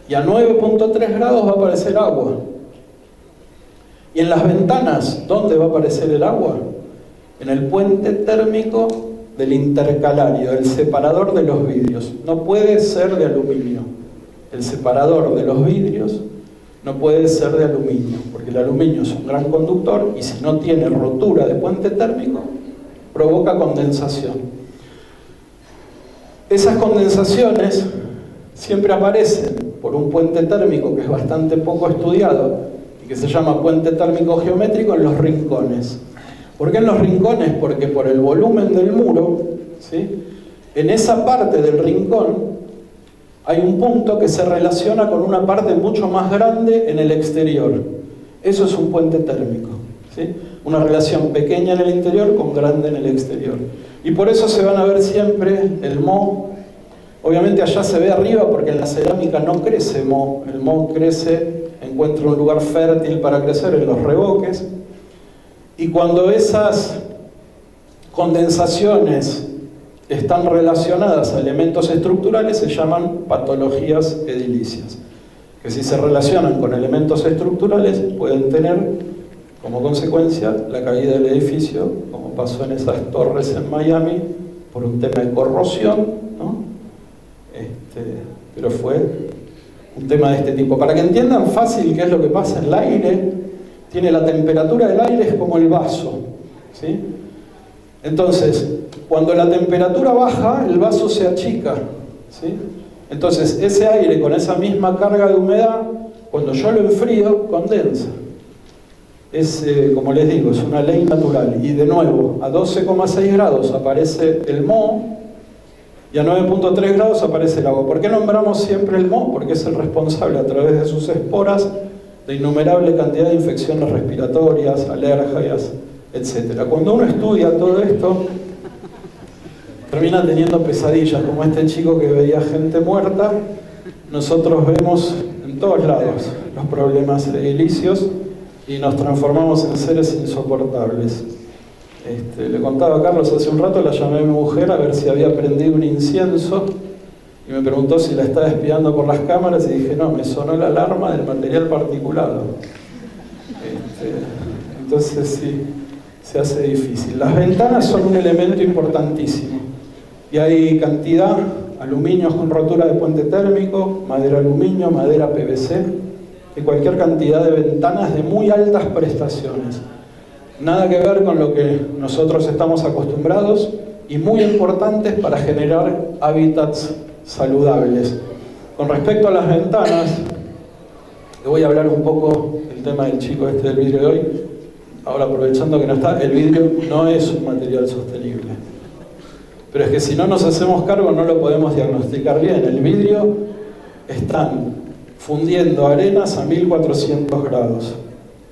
y a 9.3 grados va a aparecer agua. Y en las ventanas, ¿dónde va a aparecer el agua? En el puente térmico del intercalario, el separador de los vidrios. No puede ser de aluminio. El separador de los vidrios no puede ser de aluminio, porque el aluminio es un gran conductor y si no tiene rotura de puente térmico, provoca condensación. Esas condensaciones siempre aparecen por un puente térmico que es bastante poco estudiado y que se llama puente térmico geométrico en los rincones. ¿Por qué en los rincones? Porque por el volumen del muro, ¿sí? En esa parte del rincón hay un punto que se relaciona con una parte mucho más grande en el exterior. Eso es un puente térmico, ¿sí? Una relación pequeña en el interior con grande en el exterior. Y por eso se van a ver siempre el moho. Obviamente allá se ve arriba porque en la cerámica no crece moho. El moho crece, encuentra un lugar fértil para crecer en los revoques. Y cuando esas condensaciones están relacionadas a elementos estructurales se llaman patologías edilicias, que si se relacionan con elementos estructurales pueden tener como consecuencia la caída del edificio, como pasó en esas torres en Miami, por un tema de corrosión, ¿no? Pero fue un tema de este tipo. Para que entiendan fácil qué es lo que pasa, el aire tiene la temperatura del aire, es como el vaso, ¿sí? Entonces, cuando la temperatura baja, el vaso se achica, ¿sí? Entonces, ese aire con esa misma carga de humedad, cuando yo lo enfrío, condensa. Es, como les digo, es una ley natural. Y de nuevo, a 12,6 grados aparece el moho y a 9.3 grados aparece el agua. ¿Por qué nombramos siempre el moho? Porque es el responsable, a través de sus esporas, de innumerable cantidad de infecciones respiratorias, alergias, etc. Cuando uno estudia todo esto, termina teniendo pesadillas, como este chico que veía gente muerta. Nosotros vemos en todos lados los problemas edilicios y nos transformamos en seres insoportables. Le contaba a Carlos hace un rato, la llamé a mi mujer a ver si había prendido un incienso y me preguntó si la estaba espiando por las cámaras y dije, no, me sonó la alarma del material particulado. Entonces sí, se hace difícil. Las ventanas son un elemento importantísimo y hay cantidad, aluminios con rotura de puente térmico, madera aluminio, madera PVC, y cualquier cantidad de ventanas de muy altas prestaciones. Nada que ver con lo que nosotros estamos acostumbrados y muy importantes para generar hábitats saludables. Con respecto a las ventanas, le voy a hablar un poco del tema del chico este del vidrio de hoy. Ahora, aprovechando que no está, el vidrio no es un material sostenible. Pero es que si no nos hacemos cargo no lo podemos diagnosticar bien. El vidrio están fundiendo arenas a 1400 grados,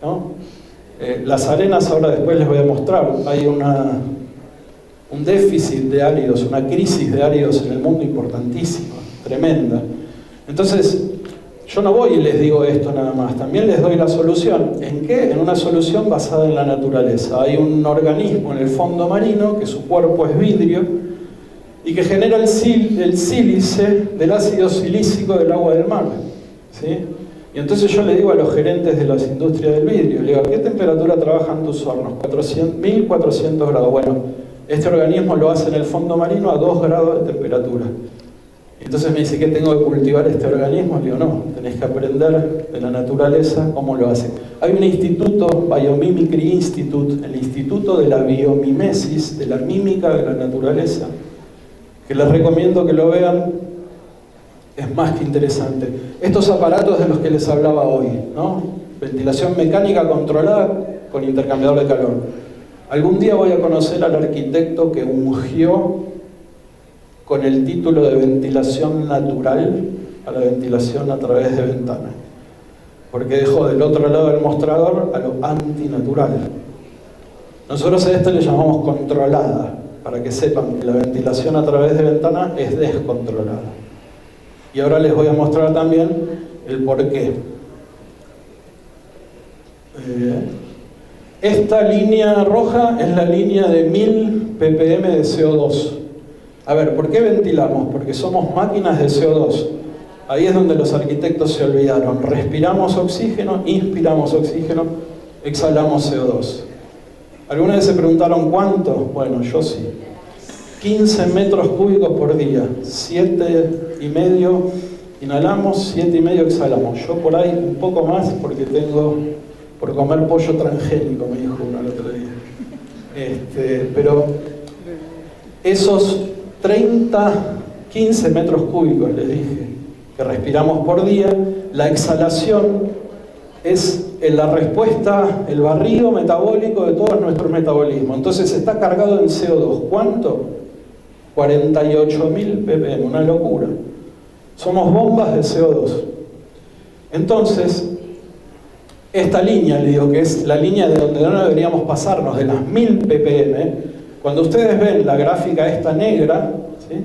¿no? Las arenas, ahora después les voy a mostrar, hay un déficit de áridos, una crisis de áridos en el mundo importantísima, tremenda. Entonces, yo no voy y les digo esto nada más, también les doy la solución. ¿En qué? En una solución basada en la naturaleza. Hay un organismo en el fondo marino que su cuerpo es vidrio y que genera el sílice del ácido silícico del agua del mar, ¿sí? Y entonces yo le digo a los gerentes de las industrias del vidrio, le digo, ¿a qué temperatura trabajan tus hornos? 1400 grados. Bueno, este organismo lo hace en el fondo marino a 2 grados de temperatura. Entonces me dice, ¿qué tengo que cultivar este organismo? Le digo, no, tenés que aprender de la naturaleza cómo lo hace. Hay un instituto, Biomimicry Institute, el Instituto de la Biomimesis, de la mímica de la naturaleza, que les recomiendo que lo vean, es más que interesante. Estos aparatos de los que les hablaba hoy, ¿no? Ventilación mecánica controlada con intercambiador de calor. Algún día voy a conocer al arquitecto que ungió con el título de ventilación natural a la ventilación a través de ventanas, porque dejó del otro lado del mostrador a lo antinatural. Nosotros a esto le llamamos controlada, para que sepan que la ventilación a través de ventanas es descontrolada. Y ahora les voy a mostrar también el porqué. Esta línea roja es la línea de 1000 ppm de CO2. A ver, ¿por qué ventilamos? Porque somos máquinas de CO2. Ahí es donde los arquitectos se olvidaron. Respiramos oxígeno, inspiramos oxígeno, exhalamos CO2. ¿Alguna vez se preguntaron cuánto? Bueno, yo sí. 15 metros cúbicos por día, 7,5 inhalamos, 7,5 exhalamos. Yo por ahí un poco más porque tengo por comer pollo transgénico, me dijo uno el otro día. Pero esos 15 metros cúbicos, les dije, que respiramos por día, la exhalación es la respuesta, el barrido metabólico de todo nuestro metabolismo. Entonces está cargado en CO2. ¿Cuánto? 48.000 ppm, una locura. Somos bombas de CO2. Entonces, esta línea, le digo que es la línea de donde no deberíamos pasarnos, de las 1000 ppm, cuando ustedes ven la gráfica esta negra, ¿sí?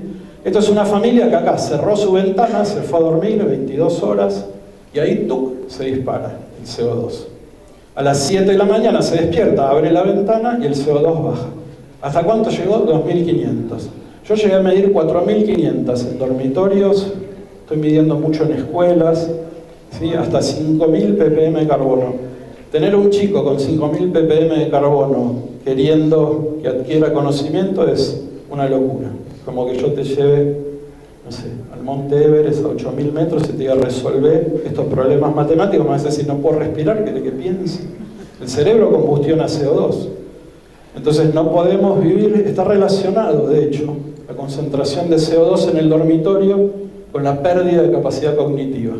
Esto es una familia que acá cerró su ventana, se fue a dormir 22 horas, y ahí ¡tuc!, se dispara el CO2. A las 7 de la mañana se despierta, abre la ventana y el CO2 baja. ¿Hasta cuánto llegó? 2500. Yo llegué a medir 4500 en dormitorios, estoy midiendo mucho en escuelas, ¿sí? Hasta 5000 ppm de carbono. Tener un chico con 5000 ppm de carbono queriendo que adquiera conocimiento es una locura. Como que yo te lleve, no sé, al Monte Everest a 8000 metros y te diga resolver estos problemas matemáticos, me vas a decir no puedo respirar, ¿querés que piense? El cerebro combustiona CO2. Entonces no podemos vivir, está relacionado de hecho la concentración de CO2 en el dormitorio con la pérdida de capacidad cognitiva.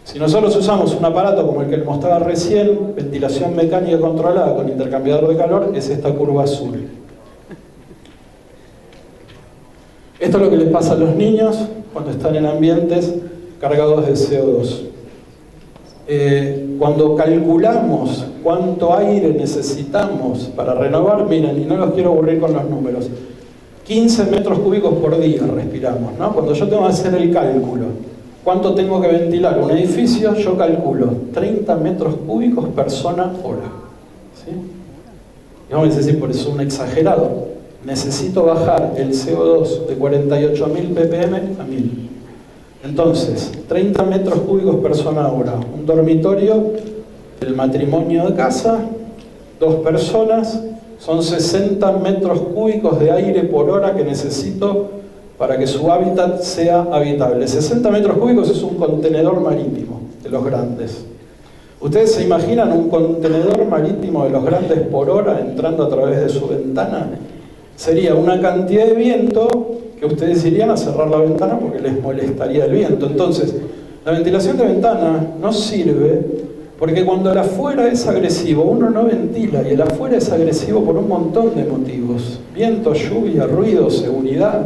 Si nosotros usamos un aparato como el que les mostraba recién, ventilación mecánica controlada con intercambiador de calor, es esta curva azul. Esto es lo que les pasa a los niños cuando están en ambientes cargados de CO2. Cuando calculamos cuánto aire necesitamos para renovar, miren, y no los quiero aburrir con los números, 15 metros cúbicos por día respiramos, ¿no? Cuando yo tengo que hacer el cálculo, ¿cuánto tengo que ventilar un edificio? Yo calculo 30 metros cúbicos persona hora, ¿sí? Y vamos a decir, por eso es un exagerado. necesito bajar el CO2 de 48.000 ppm a 1.000. Entonces, 30 metros cúbicos persona hora, un dormitorio, el matrimonio de casa, 2 personas, son 60 metros cúbicos de aire por hora que necesito para que su hábitat sea habitable. 60 metros cúbicos es un contenedor marítimo de los grandes. ¿Ustedes se imaginan un contenedor marítimo de los grandes por hora entrando a través de su ventana? Sería una cantidad de viento que ustedes irían a cerrar la ventana porque les molestaría el viento. Entonces, la ventilación de ventana no sirve porque cuando el afuera es agresivo, uno no ventila, y el afuera es agresivo por un montón de motivos. Viento, lluvia, ruido, seguridad.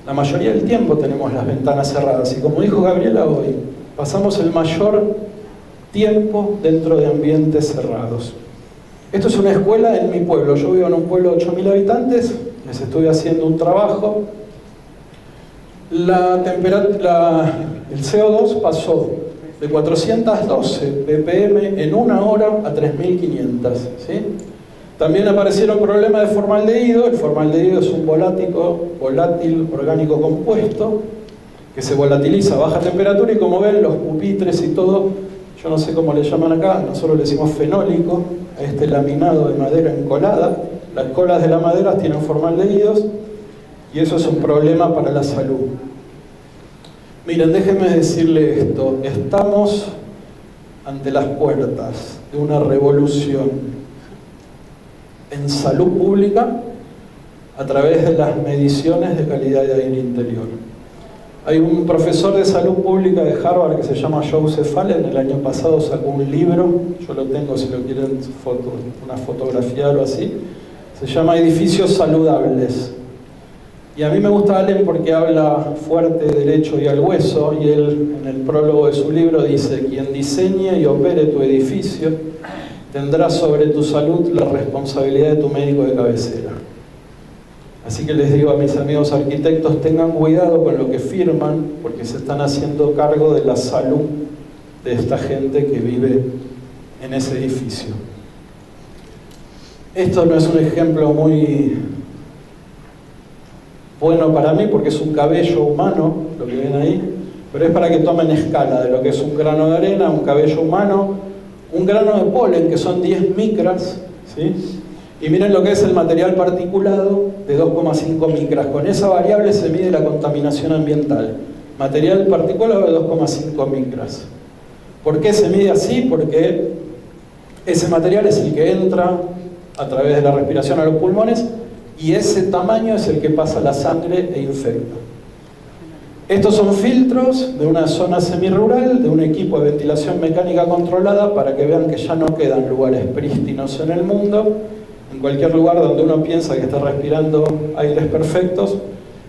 La mayoría del tiempo tenemos las ventanas cerradas y como dijo Gabriela hoy, pasamos el mayor tiempo dentro de ambientes cerrados. Esto es una escuela en mi pueblo. Yo vivo en un pueblo de 8.000 habitantes, les estoy haciendo un trabajo. El CO2 pasó de 412 ppm en una hora a 3.500, ¿sí? También aparecieron problemas de formaldehído. El formaldehído es un volátil orgánico compuesto que se volatiliza a baja temperatura y como ven los pupitres y todo, yo no sé cómo le llaman acá, nosotros le decimos fenólico, a este laminado de madera encolada. Las colas de la madera tienen formaldehídos y eso es un problema para la salud. Miren, déjenme decirle esto, estamos ante las puertas de una revolución en salud pública a través de las mediciones de calidad de aire interior. Hay un profesor de salud pública de Harvard que se llama Joseph Allen, el año pasado sacó un libro, yo lo tengo si lo quieren, una fotografía o algo así, se llama Edificios Saludables. Y a mí me gusta Allen porque habla fuerte, derecho y al hueso, y él en el prólogo de su libro dice: quien diseñe y opere tu edificio tendrá sobre tu salud la responsabilidad de tu médico de cabecera. Así que les digo a mis amigos arquitectos, tengan cuidado con lo que firman, porque se están haciendo cargo de la salud de esta gente que vive en ese edificio. Esto no es un ejemplo muy bueno para mí, porque es un cabello humano, lo que ven ahí, pero es para que tomen escala de lo que es un grano de arena, un cabello humano, un grano de polen, que son 10 micras, ¿sí? Y miren lo que es el material particulado de 2,5 micras. Con esa variable se mide la contaminación ambiental. Material particulado de 2,5 micras. ¿Por qué se mide así? Porque ese material es el que entra a través de la respiración a los pulmones y ese tamaño es el que pasa a la sangre e infecta. Estos son filtros de una zona semirural, de un equipo de ventilación mecánica controlada, para que vean que ya no quedan lugares prístinos en el mundo. En cualquier lugar donde uno piensa que está respirando aires perfectos,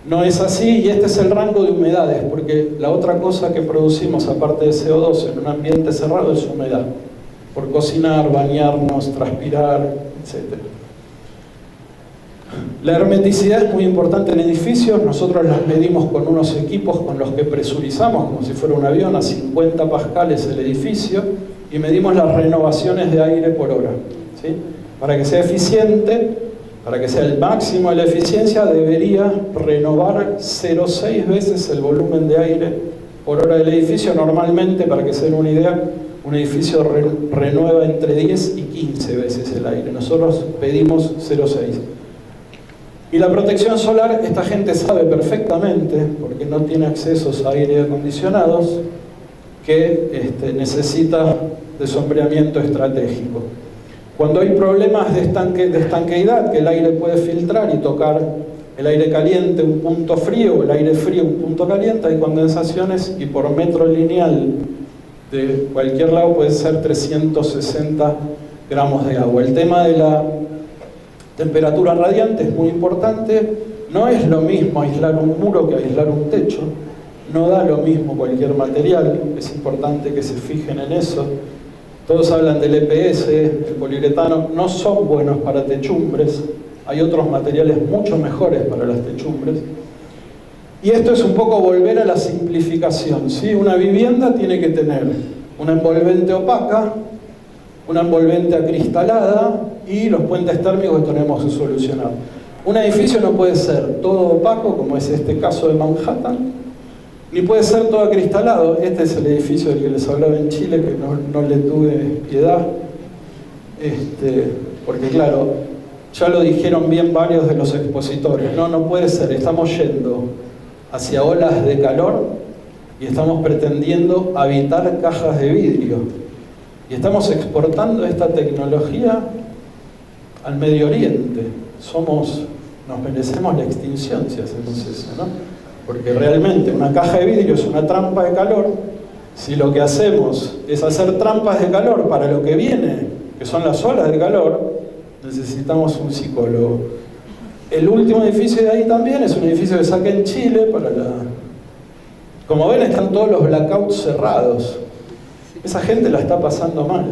no es así, y este es el rango de humedades, porque la otra cosa que producimos aparte de CO2 en un ambiente cerrado es humedad, por cocinar, bañarnos, transpirar, etc. La hermeticidad es muy importante en edificios. Nosotros las medimos con unos equipos con los que presurizamos, como si fuera un avión, a 50 pascales el edificio, y medimos las renovaciones de aire por hora, ¿sí? Para que sea eficiente, para que sea el máximo de la eficiencia, debería renovar 0,6 veces el volumen de aire por hora del edificio. Normalmente, para que se den una idea, un edificio renueva entre 10 y 15 veces el aire. Nosotros pedimos 0,6. Y la protección solar, esta gente sabe perfectamente, porque no tiene accesos a aire acondicionados, que necesita de sombreamiento estratégico. Cuando hay problemas de estanqueidad, que el aire puede filtrar y tocar el aire caliente un punto frío, o el aire frío un punto caliente, hay condensaciones y por metro lineal de cualquier lado puede ser 360 gramos de agua. El tema de la temperatura radiante es muy importante. No es lo mismo aislar un muro que aislar un techo. No da lo mismo cualquier material. Es importante que se fijen en eso. Todos hablan del EPS, el poliuretano. No son buenos para techumbres. Hay otros materiales mucho mejores para las techumbres. Y esto es un poco volver a la simplificación, ¿sí? Una vivienda tiene que tener una envolvente opaca, una envolvente acristalada y los puentes térmicos que tenemos que solucionar. Un edificio no puede ser todo opaco, como es este caso de Manhattan, ni puede ser todo acristalado. Este es el edificio del que les hablaba en Chile, que no le tuve piedad. Porque claro, ya lo dijeron bien varios de los expositores, no puede ser, estamos yendo hacia olas de calor y estamos pretendiendo habitar cajas de vidrio. Y estamos exportando esta tecnología al Medio Oriente. Nos merecemos la extinción si hacemos eso, ¿no? Porque realmente una caja de vidrio es una trampa de calor. Si lo que hacemos es hacer trampas de calor para lo que viene, que son las olas de calor, necesitamos un psicólogo. El último edificio de ahí también es un edificio que saqué en Chile Como ven, están todos los blackouts cerrados. Esa gente la está pasando mal,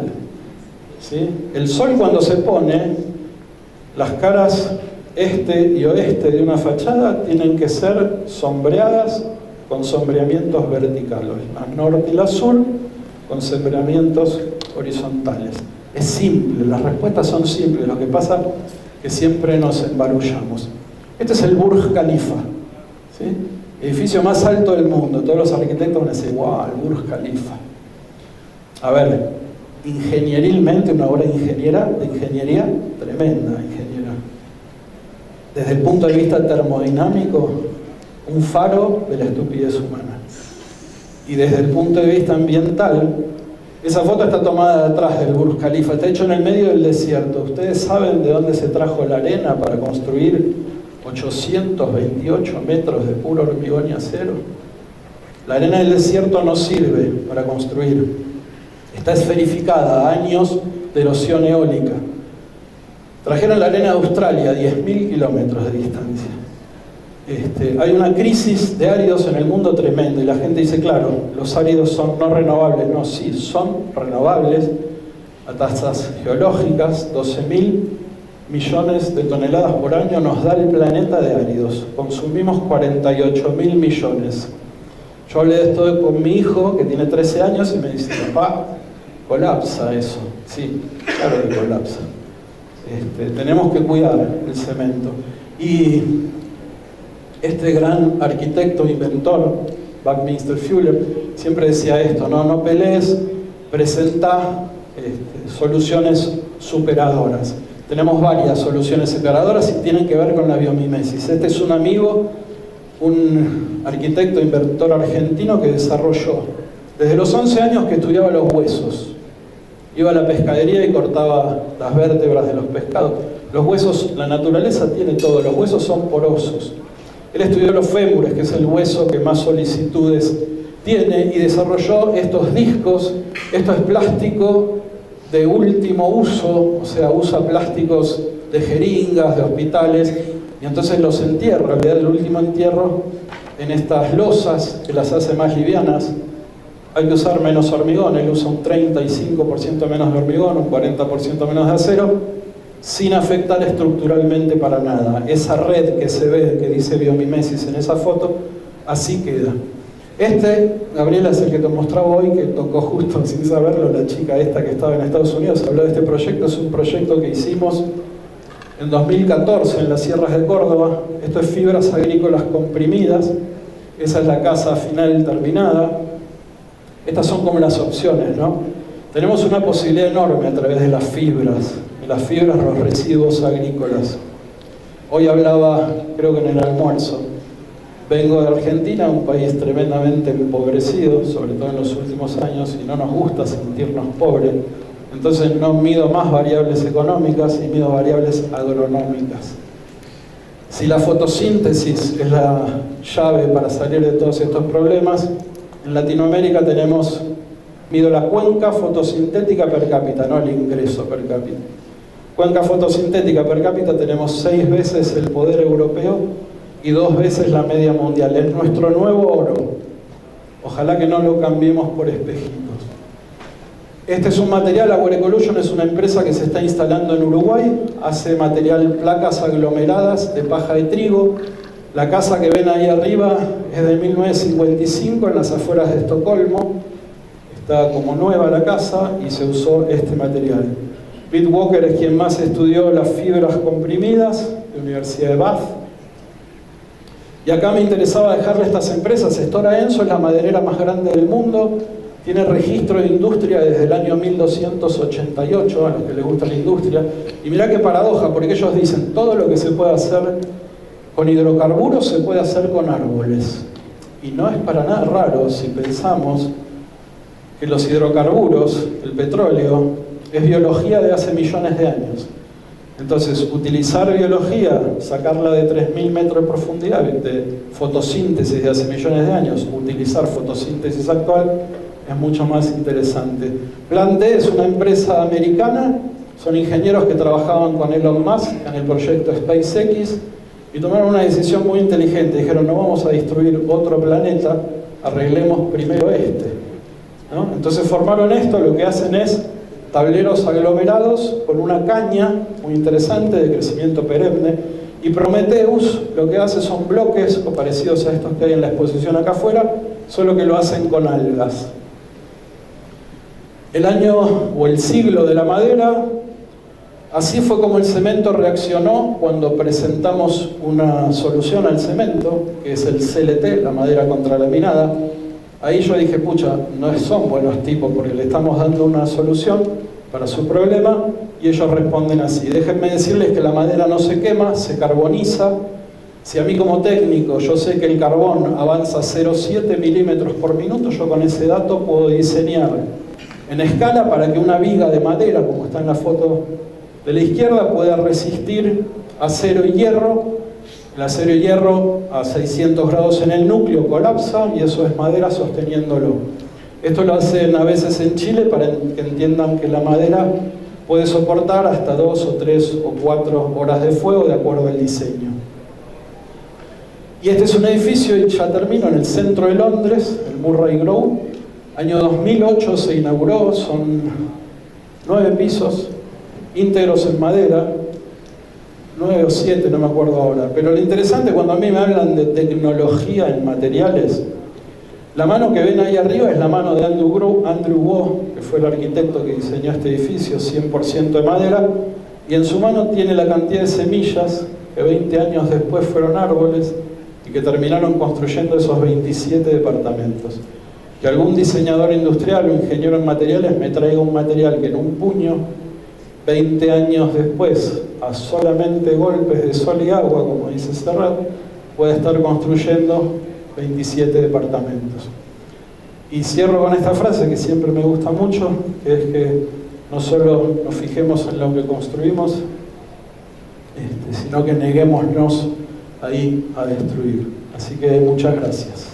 ¿sí? El sol cuando se pone, las caras este y oeste de una fachada tienen que ser sombreadas con sombreamientos verticales, la norte y la sur con sombreamientos horizontales. Es simple, las respuestas son simples, lo que pasa es que siempre nos embarullamos. Este es el Burj Khalifa, ¿sí? Edificio más alto del mundo. Todos los arquitectos van a decir, wow, el Burj Khalifa. A ver, ingenierilmente una obra de ingeniería tremenda, ingeniera. Desde el punto de vista termodinámico, un faro de la estupidez humana. Y desde el punto de vista ambiental, esa foto está tomada de atrás del Burj Khalifa, está hecho en el medio del desierto. ¿Ustedes saben de dónde se trajo la arena para construir 828 metros de puro hormigón y acero? La arena del desierto no sirve para construir. Está esferificada a años de erosión eólica. Trajeron la arena de Australia a 10.000 kilómetros de distancia. Hay una crisis de áridos en el mundo tremenda y la gente dice, claro, los áridos son no renovables. No, sí, son renovables a tasas geológicas. 12.000 millones de toneladas por año nos da el planeta de áridos. Consumimos 48.000 millones. Yo hablé de esto con mi hijo, que tiene 13 años, y me dice, papá, colapsa eso. Sí, claro que colapsa. Tenemos que cuidar el cemento. Y este gran arquitecto, inventor, Buckminster Fuller, siempre decía esto, no pelees, presenta soluciones superadoras. Tenemos varias soluciones superadoras y tienen que ver con la biomimesis. Este es un amigo, un arquitecto, inventor argentino que desarrolló desde los 11 años que estudiaba los huesos. Iba a la pescadería y cortaba las vértebras de los pescados. Los huesos, la naturaleza tiene todo, los huesos son porosos. Él estudió los fémures, que es el hueso que más solicitudes tiene, y desarrolló estos discos. Esto es plástico de último uso, o sea, usa plásticos de jeringas, de hospitales, y entonces los entierra, le da el último entierro en estas losas que las hace más livianas. Hay que usar menos hormigón, él usa un 35% menos de hormigón, un 40% menos de acero, sin afectar estructuralmente para nada. Esa red que se ve, que dice biomimesis en esa foto, así queda. Gabriela, es el que te mostraba hoy, que tocó justo sin saberlo, la chica esta que estaba en Estados Unidos, habló de este proyecto. Es un proyecto que hicimos en 2014 en las sierras de Córdoba. Esto es fibras agrícolas comprimidas. Esa es la casa final terminada. Estas son como las opciones, ¿no? Tenemos una posibilidad enorme a través de las fibras, los residuos agrícolas. Hoy hablaba, creo que en el almuerzo, vengo de Argentina, un país tremendamente empobrecido, sobre todo en los últimos años, y no nos gusta sentirnos pobres. Entonces no mido más variables económicas y mido variables agronómicas. Si la fotosíntesis es la llave para salir de todos estos problemas, en Latinoamérica mido la cuenca fotosintética per cápita, no el ingreso per cápita. Cuenca fotosintética per cápita tenemos 6 veces el poder europeo y 2 veces la media mundial. Es nuestro nuevo oro. Ojalá que no lo cambiemos por espejitos. Este es un material, Agroecolution es una empresa que se está instalando en Uruguay, hace placas aglomeradas de paja de trigo. La casa que ven ahí arriba es de 1955 en las afueras de Estocolmo. Está como nueva la casa y se usó este material. Pete Walker es quien más estudió las fibras comprimidas de la Universidad de Bath. Y acá me interesaba dejarle estas empresas. Stora Enso es la maderera más grande del mundo, tiene registro de industria desde el año 1288, a los que les gusta la industria. Y mirá qué paradoja, porque ellos dicen, todo lo que se puede hacer con hidrocarburos se puede hacer con árboles. Y no es para nada raro si pensamos que los hidrocarburos, el petróleo, es biología de hace millones de años. Entonces, utilizar biología, sacarla de 3.000 metros de profundidad, de fotosíntesis de hace millones de años, utilizar fotosíntesis actual, es mucho más interesante. Plan D es una empresa americana, son ingenieros que trabajaban con Elon Musk en el proyecto SpaceX y tomaron una decisión muy inteligente. Dijeron, no vamos a destruir otro planeta, arreglemos primero este, ¿no? Entonces formaron esto, lo que hacen es tableros aglomerados con una caña muy interesante de crecimiento perenne, y Prometheus lo que hace son bloques o parecidos a estos que hay en la exposición acá afuera, solo que lo hacen con algas. El año o el siglo de la madera, así fue como el cemento reaccionó cuando presentamos una solución al cemento, que es el CLT, la madera contralaminada. Ahí yo dije, pucha, no son buenos tipos porque le estamos dando una solución para su problema, y ellos responden así. Déjenme decirles que la madera no se quema, se carboniza. Si a mí como técnico yo sé que el carbón avanza 0,7 milímetros por minuto, yo con ese dato puedo diseñar en escala para que una viga de madera, como está en la foto de la izquierda, pueda resistir acero y hierro. El acero y hierro a 600 grados en el núcleo colapsa y eso es madera sosteniéndolo. Esto lo hacen a veces en Chile para que entiendan que la madera puede soportar hasta 2 o 3 o 4 horas de fuego de acuerdo al diseño. Y este es un edificio, y ya termino, en el centro de Londres, el Murray Grove. Año 2008 se inauguró, son 9 pisos íntegros en madera, 9 o 7, no me acuerdo ahora. Pero lo interesante, cuando a mí me hablan de tecnología en materiales, la mano que ven ahí arriba es la mano de Andrew Waugh, que fue el arquitecto que diseñó este edificio, 100% de madera, y en su mano tiene la cantidad de semillas que 20 años después fueron árboles y que terminaron construyendo esos 27 departamentos. Que algún diseñador industrial o ingeniero en materiales me traiga un material que en un puño, 20 años después, a solamente golpes de sol y agua, como dice Serrat, puede estar construyendo 27 departamentos. Y cierro con esta frase que siempre me gusta mucho, que es que no solo nos fijemos en lo que construimos, sino que neguémonos ahí a destruir. Así que muchas gracias.